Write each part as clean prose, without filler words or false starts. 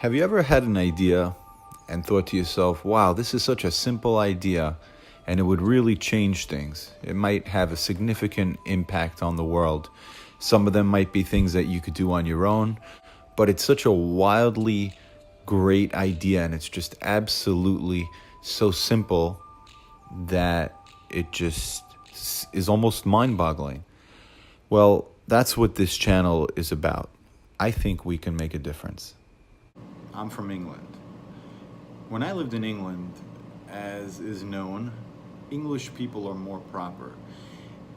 Have you ever had an idea and thought to yourself, wow, this is such a simple idea and it would really change things? It might have a significant impact on the world. Some of them might be things that you could do on your own, but it's such a wildly great idea and it's just absolutely so simple that it just is almost mind-boggling. Well, that's what this channel is about. I think we can make a difference. I'm from England. When I lived in England, as is known, English people are more proper.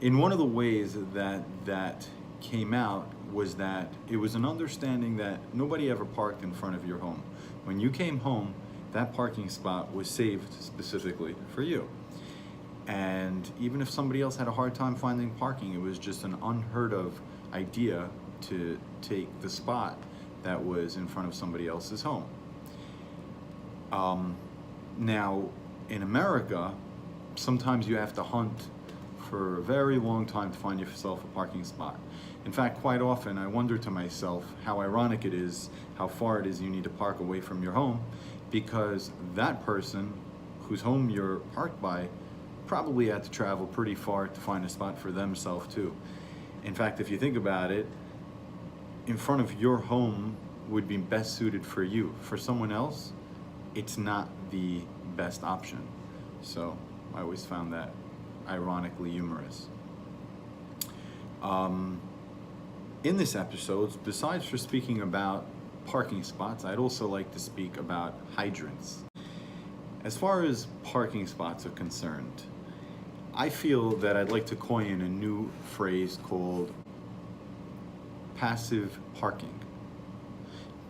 In one of the ways that came out was that it was an understanding that nobody ever parked in front of your home. When you came home, that parking spot was saved specifically for you. And even if somebody else had a hard time finding parking, it was just an unheard of idea to take the spot that was in front of somebody else's home. Now, in America, sometimes you have to hunt for a very long time to find yourself a parking spot. In fact, quite often I wonder to myself how ironic it is, how far it is you need to park away from your home, because that person whose home you're parked by probably had to travel pretty far to find a spot for themselves too. In fact, if you think about it, in front of your home would be best suited for you. For someone else, it's not the best option. So I always found that ironically humorous. In this episode, besides for speaking about parking spots, I'd also like to speak about hydrants. As far as parking spots are concerned, I feel that I'd like to coin a new phrase called passive parking,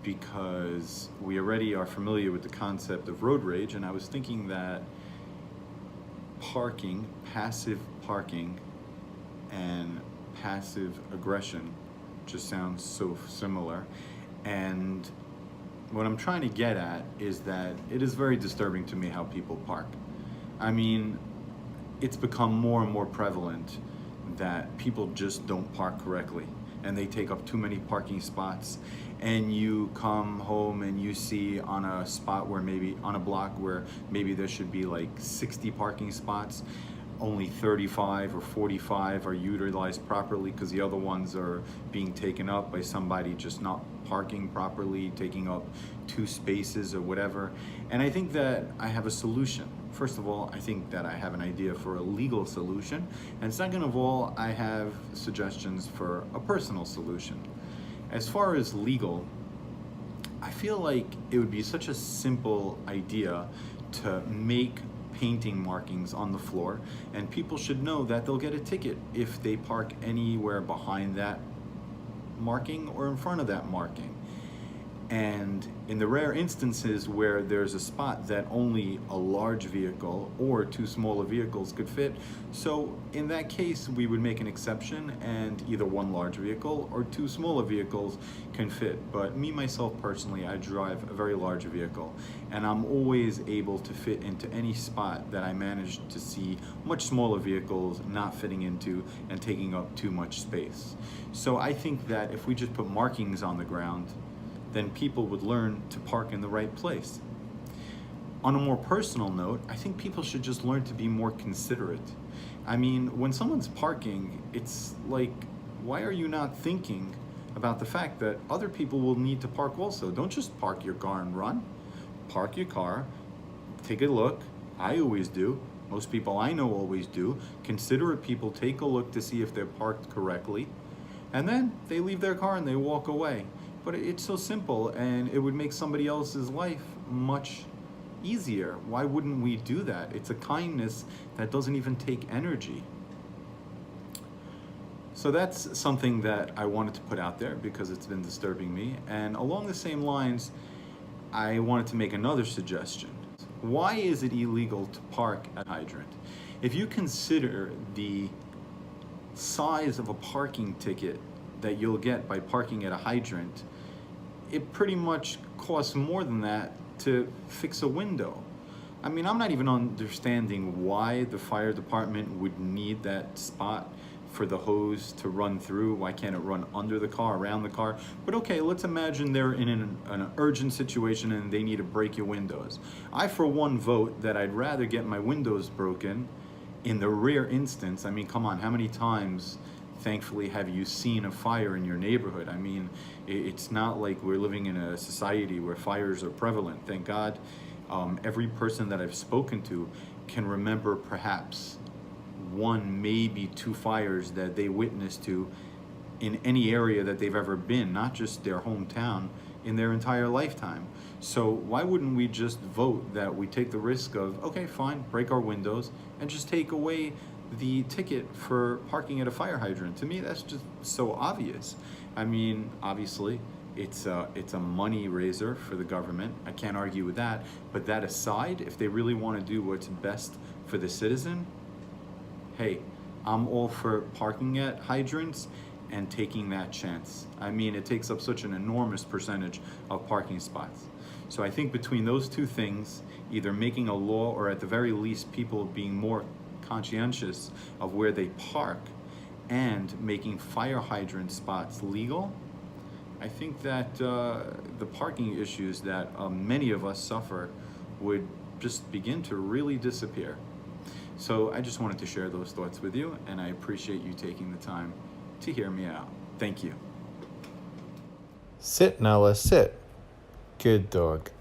because we already are familiar with the concept of road rage, and I was thinking that passive parking and passive aggression just sounds so similar. And what I'm trying to get at is that it is very disturbing to me how people park. I mean, it's become more and more prevalent that people just don't park correctly and they take up too many parking spots, and you come home and you see on a spot where maybe on a block where maybe there should be like 60 parking spots, only 35 or 45 are utilized properly because the other ones are being taken up by somebody just not parking properly, taking up 2 spaces or whatever. And I think that I have a solution. First of all, I think that I have an idea for a legal solution. And second of all, I have suggestions for a personal solution. As far as legal, I feel like it would be such a simple idea to make painting markings on the floor, and people should know that they'll get a ticket if they park anywhere behind that marking or in front of that marking. And in the rare instances where there's a spot that only a large vehicle or 2 smaller vehicles could fit, so in that case we would make an exception and either 1 large vehicle or 2 smaller vehicles can fit. But me, myself personally, I drive a very large vehicle and I'm always able to fit into any spot that I manage to see much smaller vehicles not fitting into and taking up too much space. So I think that if we just put markings on the ground, then people would learn to park in the right place. On a more personal note, I think people should just learn to be more considerate. I mean, when someone's parking, it's like, why are you not thinking about the fact that other people will need to park also? Don't just park your car and run. Park your car, take a look. I always do. Most people I know always do. Considerate people take a look to see if they're parked correctly, and then they leave their car and they walk away. But it's so simple, and it would make somebody else's life much easier. Why wouldn't we do that? It's a kindness that doesn't even take energy. So that's something that I wanted to put out there because it's been disturbing me. And along the same lines, I wanted to make another suggestion. Why is it illegal to park at a hydrant? If you consider the size of a parking ticket that you'll get by parking at a hydrant, it pretty much costs more than that to fix a window. I mean, I'm not even understanding why the fire department would need that spot for the hose to run through? Why can't it run under the car, around the car? But okay, let's imagine they're in an urgent situation and they need to break your windows. I, for one, vote that I'd rather get my windows broken in the rare instance. I mean, come on, how many times, thankfully, have you seen a fire in your neighborhood? I mean, it's not like we're living in a society where fires are prevalent. Thank God. Every person that I've spoken to can remember perhaps one, maybe two fires that they witnessed to in any area that they've ever been, not just their hometown, in their entire lifetime. So why wouldn't we just vote that we take the risk of, okay, fine, break our windows and just take away the ticket for parking at a fire hydrant? To me, that's just so obvious. I mean, obviously, it's a money raiser for the government. I can't argue with that. But that aside, if they really want to do what's best for the citizen, hey, I'm all for parking at hydrants and taking that chance. I mean, it takes up such an enormous percentage of parking spots. So I think between those two things, either making a law or at the very least people being more conscientious of where they park and making fire hydrant spots legal, I think that the parking issues that many of us suffer would just begin to really disappear. So I just wanted to share those thoughts with you, and I appreciate you taking the time to hear me out. Thank you. Sit, Nella, sit. Good dog.